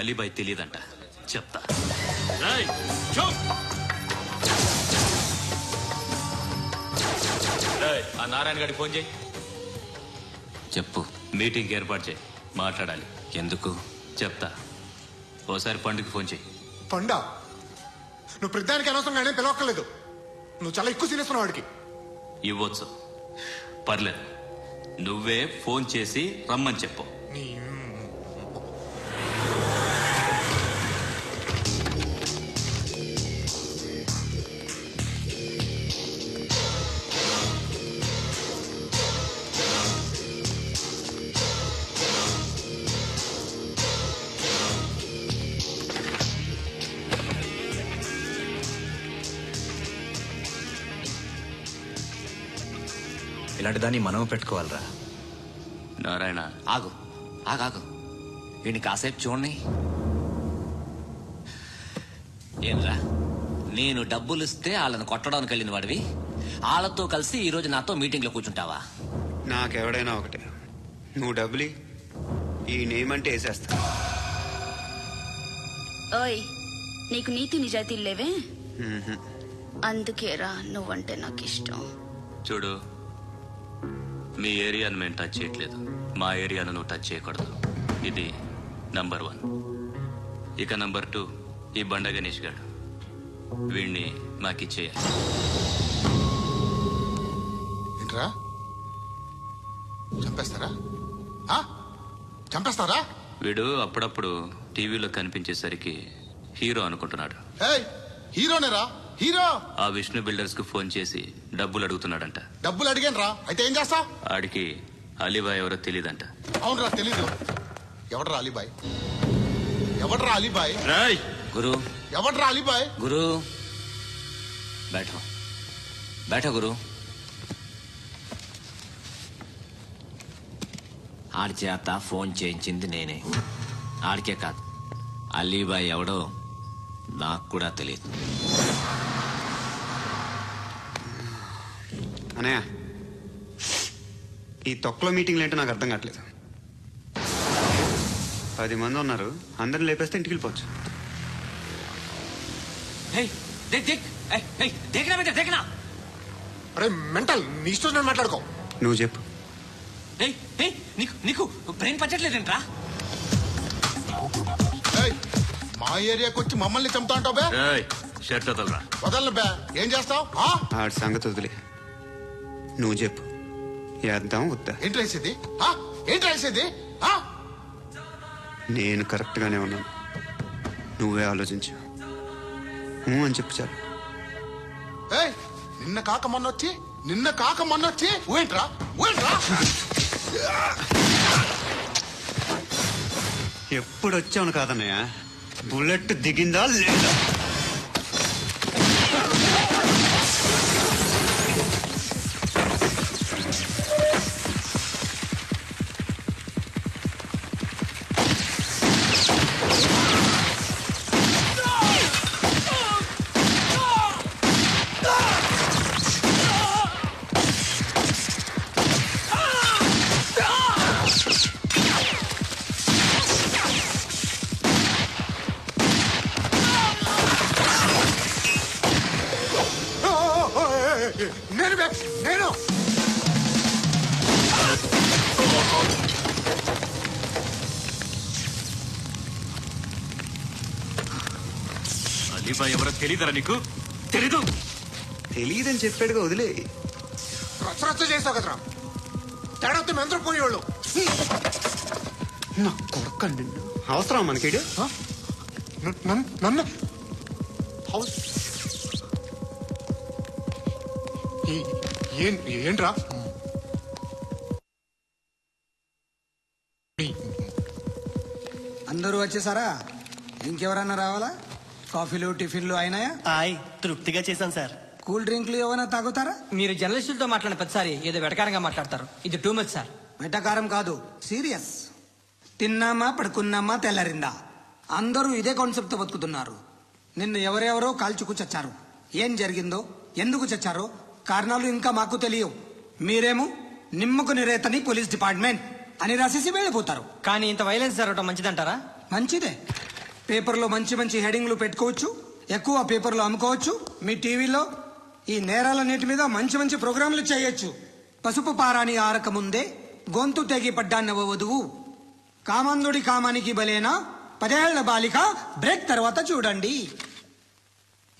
అలీబాయ్ తెలియదంట, చెప్తా. ఆ నారాయణ గారికి ఫోన్ చేయి. చెప్పు, మీటింగ్ ఏర్పాటు చేయి, మాట్లాడాలి. ఎందుకు చెప్తా. ఓసారి పండుగ ఫోన్ చేయి. పండా, నువ్వు ప్రతిదానికి అనవసరంగానే పిలవక్కర్లేదు. నువ్వు చాలా ఎక్కువ సీనిస్తున్నావు వాడికి. ఇవ్వచ్చు, పర్లేదు. నువ్వే ఫోన్ చేసి రమ్మని చెప్పు. ఇలాంటి దాన్ని మనం పెట్టుకోవాలరా. నారాయణ, ఆగు ఆగాగు, వీడిని కాసేపు చూడండి. ఏంరా, నేను డబ్బులు ఇస్తే వాళ్ళని కొట్టడానికి వెళ్ళిన వాడివి, వాళ్ళతో కలిసి ఈ రోజు నాతో మీటింగ్ లో కూర్చుంటావా? నాకెవడైనా ఒకటే, నువ్వు డబ్బులి, ఈ నేమ్ అంటే వేసేస్తా. ఓయ్, నీకు నీతి నిజాయితీలు లేవే, అందుకేరా నువ్వంటే నాకు ఇష్టం. చూడు, మీ ఏరియాను మేము టచ్ చేయట్లేదు, మా ఏరియాను నువ్వు టచ్ చేయకూడదు. ఇది నంబర్ 1. ఇక నంబర్ 2, ఈ బండ గణేష్ గారు, వీణ్ణి మాకిచ్చేయాలి. ఏంట్రా, చంపేస్తారా? చంపేస్తారా? వీడు అప్పుడప్పుడు టీవీలో కనిపించేసరికి హీరో అనుకుంటున్నాడు. హీరోనేరా, హీరో. ఆ విష్ణు బిల్డర్స్ కు ఫోన్ చేసి డబ్బులు అడుగుతున్నాడంట. డబ్బులు అడిగాను రా, అయితే ఏం చేస్తావు? ఆడికి అలీబాయ్ ఎవరో తెలీదంట. అవునరా, తెలీదు. ఎవడరా అలీబాయ్? ఎవడరా అలీబాయ్? గురు, ఎవడరా అలీబాయ్? గురు బైఠో బైఠో గురు. ఆడి చేత ఫోన్ చేయించింది నేనే. ఆడికే కాదు, అలీబాయ్ ఎవడో నాకు కూడా తెలియదు. అనయ్య, ఈ తొక్కలో మీటింగ్లు ఏంటో నాకు అర్థం కావట్లేదు. 10 మంది ఉన్నారు, అందరిని లేపేస్తే ఇంటికి వెళ్ళిపోవచ్చు. అరే మెంటల్, నీ ఇష్టం నేను మాట్లాడుకో. నువ్వు చెప్పు. నీకు బ్రెయిన్ పచ్చట్లేదంట్రా? మా ఏరియాకి వచ్చి మమ్మల్ని చంపుతా అంటావు బే? షర్ట్ వదలరా. వదలను బే. ఏం చేస్తావు? ఆడి సంగతి వదిలే, నువ్వు చెప్పు. వేద్దాం వద్దా? ఏంటి రాసేది? ఏంటి రాసేది? నేను కరెక్ట్ గానే ఉన్నాను, నువ్వే ఆలోచించు. అని చెప్పు చాలు. నిన్న కాక మొన్నొచ్చి ఊయంట్రా. ఎప్పుడు వచ్చావును కాదన్నయ్య, బుల్లెట్ దిగిందా లేదా? నేను అలీబాయ్ ఎవరో తెలీదరా నీకు? తెలీదు? తెలియదని చెప్పాడుగా, వదిలే. రచ్చ చేస్తావు కదరా, తేడా వస్తే మెంతరం పోయేవాళ్ళు. నా కొడుకండి, అవసరం మనకి. నన్ను ఏంట్రా? అందరూ వచ్చేసారా? ఇంకెవరన్నా రావాలా? కాఫీలు టిఫిన్లు అయినాయా? తృప్తిగా చేశాను సార్. కూల్ డ్రింక్లు ఏమైనా తాగుతారా? మీరు జర్నలిస్టులతో మాట్లాడిన ప్రతిసారి ఏదో వెటకారంగా మాట్లాడతారు. ఇది టూ మచ్ సార్. వెటకారం కాదు, సీరియస్. తిన్నామా పడుకున్నామా తెల్లరిందా, అందరూ ఇదే కాన్సెప్ట్ తో బతుకుతున్నారు. నిన్ను ఎవరెవరో కాల్చుకు చచ్చారు. ఏం జరిగిందో, ఎందుకు చచ్చారో కారణాలు ఇంకా మాకు తెలియవు. మీరేమో నిమ్మకు నిరేతని పోలీస్ డిపార్ట్మెంట్ అని రాసేసి వెళ్ళిపోతారు. కానీ ఇంత వైలెన్స్ జరగడం మంచిదంటారా? మంచిదే. పేపర్లో మంచి మంచి హెడింగ్లు పెట్టుకోవచ్చు, ఎక్కువ పేపర్లు అమ్ముకోవచ్చు. మీ టీవీలో ఈ నేరాలన్నిటి మీద మంచి మంచి ప్రోగ్రాంలు చేయొచ్చు. పసుపు పారాని ఆరక ముందే గొంతు తెగి పడ్డాన్నవ వధువు, కామందుడి కామానికి బలేనా 10 ఏళ్ల బాలిక, బ్రేక్ తర్వాత చూడండి.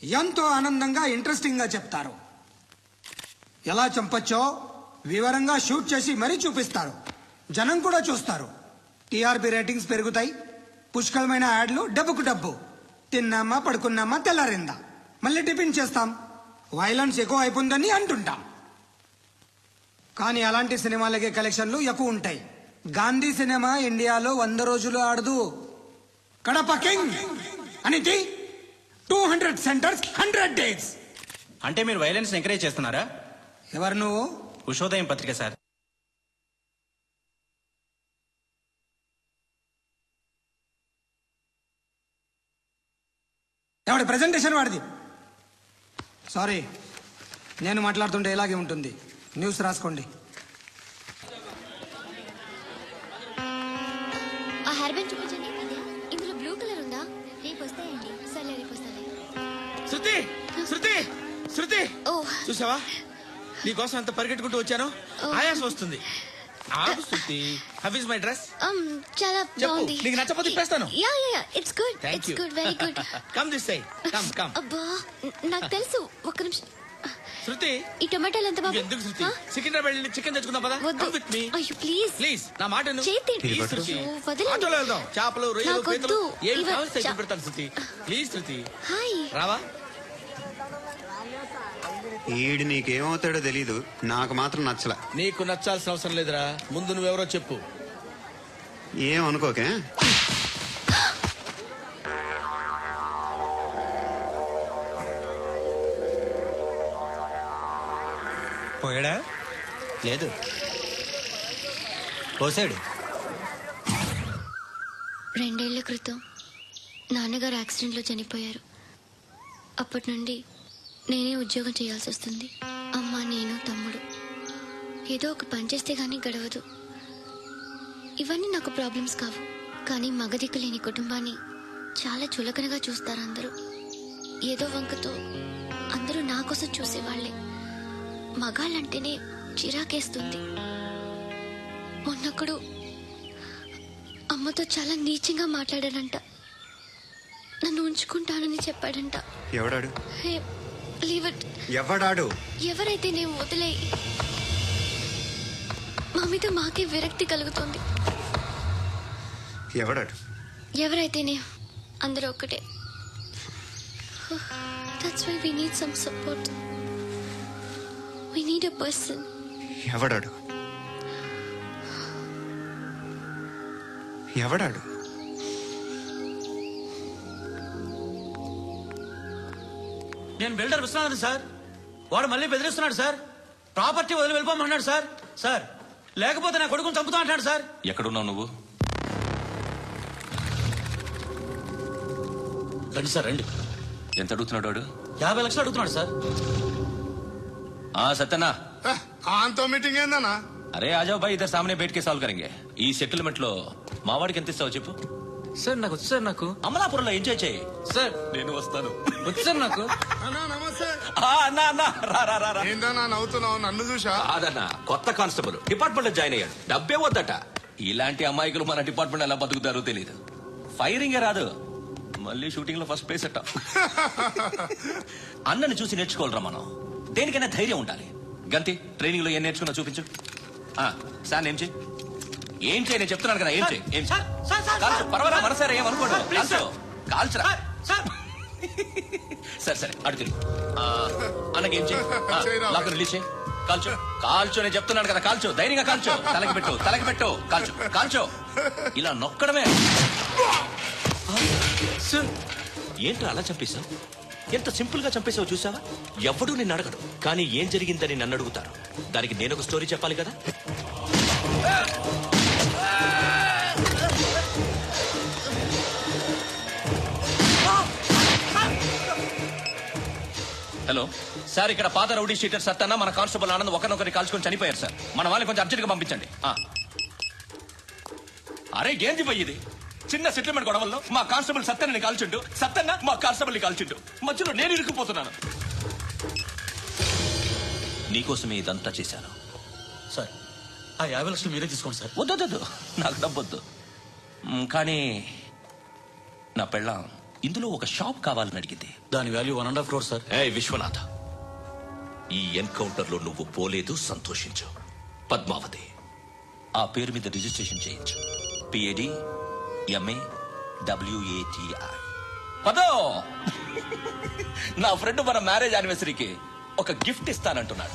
ఎంతో ఆనందంగా ఇంట్రెస్టింగ్ గా చెప్తారు. ఎలా చంపచ్చో వివరంగా షూట్ చేసి మరీ చూపిస్తారు. జనం కూడా చూస్తారు. టీఆర్పీ రేటింగ్స్ పెరుగుతాయి. పుష్కలమైన యాడ్లు, డబ్బుకు డబ్బు. తిన్నామా పడుకున్నామా తెల్లారిందా, మళ్ళీ టిఫిన్ చేస్తాం. వైలెన్స్ ఎక్కువ అయిపోయిందని అంటుంటాం. కానీ అలాంటి సినిమాలకే కలెక్షన్లు ఎక్కువ ఉంటాయి. గాంధీ సినిమా ఇండియాలో 100 రోజులు ఆడదు. కడప కింగ్ అనితి 200 సెంటర్స్ 100 డేస్. అంటే మీరు వైలెన్స్ ఎంకరేజ్ చేస్తున్నారా? ఎవరు నువ్వు? ఉషోదయం పత్రిక సార్. ఎవడి ప్రెజెంటేషన్ వాడిది. సారీ, నేను మాట్లాడుతుంటే ఇలాగే ఉంటుంది. న్యూస్ రాసుకోండి. ఆ హెయిర్ బ్యాండ్ చూపించండి. ఇందులో బ్లూ కలర్ ఉందా? రేపు వస్తాయండి. సరే రేపు వస్తాయి. శృతి శృతి శృతి, ఓ చూసావా నీకోసం ఎంత పరిగెట్టుకుంటూ వచ్చాను. ఆయాసం వస్తుంది. ఆగు Shruti. How is my dress? చాలా చెప్పు. బాగుంది. నీకు నచ్చకపోతే తిప్పేస్తాను. Yeah yeah yeah, it's good. Thank it's you. Good, very good. Come this side. Come come. అబ్బా, నాకు తెలుసు. ఒక్క నిమిషం. శృతి, ఈ టొమాటోలు ఎంత బాబు? ఎందుకు శృతి? ఆ? సికింద్రాబాద్ వెళ్ళి చికెన్ తెచ్చుకుందాం పదా. వద్దు. కమ్ విత్ మీ అయ్యో ప్లీజ్ ప్లీజ్. నా మాట విను. చేతి Please, శృతి. వదలండి. ఆటోలో వెళ్దాం. చేపలు, రొయ్యలు, నాకొద్దు. పీతలు ఏమి ఇవ- కావాలి చా- పెడతాను శృతి. Please Shruti, hi. రావా? ఈడు నీకేమవుతాడో తెలీదు, నాకు మాత్రం నచ్చలా. నీకు నచ్చాల్సిన అవసరం లేదురా. ముందు నువ్వెవరో చెప్పు. ఏమనుకోకే. పోయాడా? లేదు, పోసాడు. 2 ఏళ్ల క్రితం నాన్నగారు యాక్సిడెంట్లో చనిపోయారు. అప్పటి నుండి నేనే ఉద్యోగం చేయాల్సి వస్తుంది. అమ్మ, నేను, తమ్ముడు ఏదో ఒక పని చేస్తే గానీ గడవదు. ఇవన్నీ నాకు ప్రాబ్లమ్స్ కావు. కానీ మగదిక్కు లేని కుటుంబాన్ని చాలా చులకనగా చూస్తారు అందరూ. ఏదో వంకతో అందరూ నా కోసం చూసేవాళ్లే. మగాళ్ళంటేనే చిరాకేస్తుంది. మొన్నొక్కడు అమ్మతో చాలా నీచంగా మాట్లాడాడంట. నన్ను ఉంచుకుంటానని చెప్పాడంట. ఎవడాడు? హే, లీవ్ ఇట్. ఎవడాడు? ఎవరైతే నేను వదిలే. మా మీద మాకే విరక్తి కలుగుతుంది. ఎవడాడు? ఎవరైతేనే అందరూ ఒక్కటే. That's why we need some support. We need a person. ఎవడాడు? ఎవడాడు? నేను బిల్డర్ విశ్వనాథన్ సార్. వాడు మళ్ళీ బెదిరిస్తున్నాడు సార్. ప్రాపర్టీ వదిలి వెళ్ళిపోమన్నాడు సార్. సార్, లేకపోతే నా కొడుకుని చంపుతా అంటాడు సార్. ఎక్కడున్నావు నువ్వు? రండి సార్, రండి. ఎంత అడుగుతున్నాడు వాడు? 50 లక్షలు అడుగుతున్నాడు సార్. సత్యనా, ఆంతో మీటింగ్ ఏందన్నా? అరే ఆజావ్ భాయ్, ఇద్దరు సామనే బయటకే సాల్వ్ కరెంగే. ఈ సెటిల్మెంట్ లో మావాడికి ఎంత ఇస్తావు చెప్పు. సార్ నాకు వచ్చు సార్. నాకు అమలాపురంలో ఎంజాయ్ చేయి సార్ నేను వస్తాను. వచ్చు సార్. నాకు అన్నా నమస్తే. అన్నా అన్నా, రా రా రా రా. ఏందన్నా నవ్వుతున్నావు? నన్ను చూసా? కాదన్నా, కొత్త కానిస్టేబుల్ డిపార్ట్మెంట్ లో జాయిన్ అయ్యాడు. డబ్బే వద్దట. ఇలాంటి అమాయకులు మన డిపార్ట్మెంట్ ఎలా బతుకుతారో తెలియదు. ఫైరింగే రాదు, మళ్ళీ షూటింగ్ లో ఫస్ట్ ప్లేస్ అట్ట. అన్నని చూసి నేర్చుకోవాలరా మనం. దేనికైనా ధైర్యం ఉండాలి. గంతి, ట్రైనింగ్ లో ఏం నేర్చుకున్నా చూపించు. సార్ ఏం చేయి, ఏం చేయి, నేను చెప్తున్నాను కదా. ఏం చేయి, ఏం చేయి. కాల్చు, పర్వాలా, మనసారా ఏమనుకోడు. కాల్చు, కాల్చురా. సరే సరే, అడు తిరిగి. అన్నకేం చేయి, లాక్ రిలీజ్ చేయి. కాల్చు, కాల్చు, నేను చెప్తున్నాను కదా. కాల్చు, ధైర్యంగా కాల్చు. తలకి పెట్టు, తలకి పెట్టు. కాల్చు, కాల్చు. ఇలా నొక్కడమే. ఏంట్రా అలా చంపేశావు? ఎంత సింపుల్ గా చంపేశావు చూసావా? ఎవడూ నిన్ను అడగడు, కానీ ఏం జరిగిందని నన్ను అడుగుతారు. దానికి నేను ఒక స్టోరీ చెప్పాలి కదా. హలో సార్, ఇక్కడ పాత రౌడీ షీటర్ సత్తన్న, మన కానిస్టేబుల్ ఆనంద్ ఒకరినొకరి కాల్చుకొని చనిపోయారు సార్. మన వాళ్ళని కొంచెం అర్జెంట్ గా పంపించండి. అరే ఏంది పోయి ఇది? చిన్న సెటిల్మెంట్ గొడవల్లో మా కానిస్టేబుల్ సత్యని కాల్చిండు, సత్యన్న మా కానిస్టేబుల్ ని కాల్చిండు. మధ్యలో నేను ఇరుక్కుపోతున్నాను. నీకోసమే ఇదంతా చేశాను. సార్ ఆ 50 లక్షలు మీరే తీసుకోండి సార్. వద్దొద్దు, నాకు డబ్బొద్దు. కానీ నా పెళ్ళాం ఇందులో ఒక షాప్ కావాలని అడిగింది. దాని వాల్యూ 1.5 crore సార్. ఏ విశ్వనాథ, ఈ ఎన్కౌంటర్ లో నువ్వు పోలేదు, సంతోషించు. పద్మావతి ఆ పేరు మీద రిజిస్ట్రేషన్ చేయించు. PAD MA WATI. పదో, నా ఫ్రెండ్ మన మ్యారేజ్ యానివర్సరీకి ఒక గిఫ్ట్ ఇస్తానంటున్నాడు.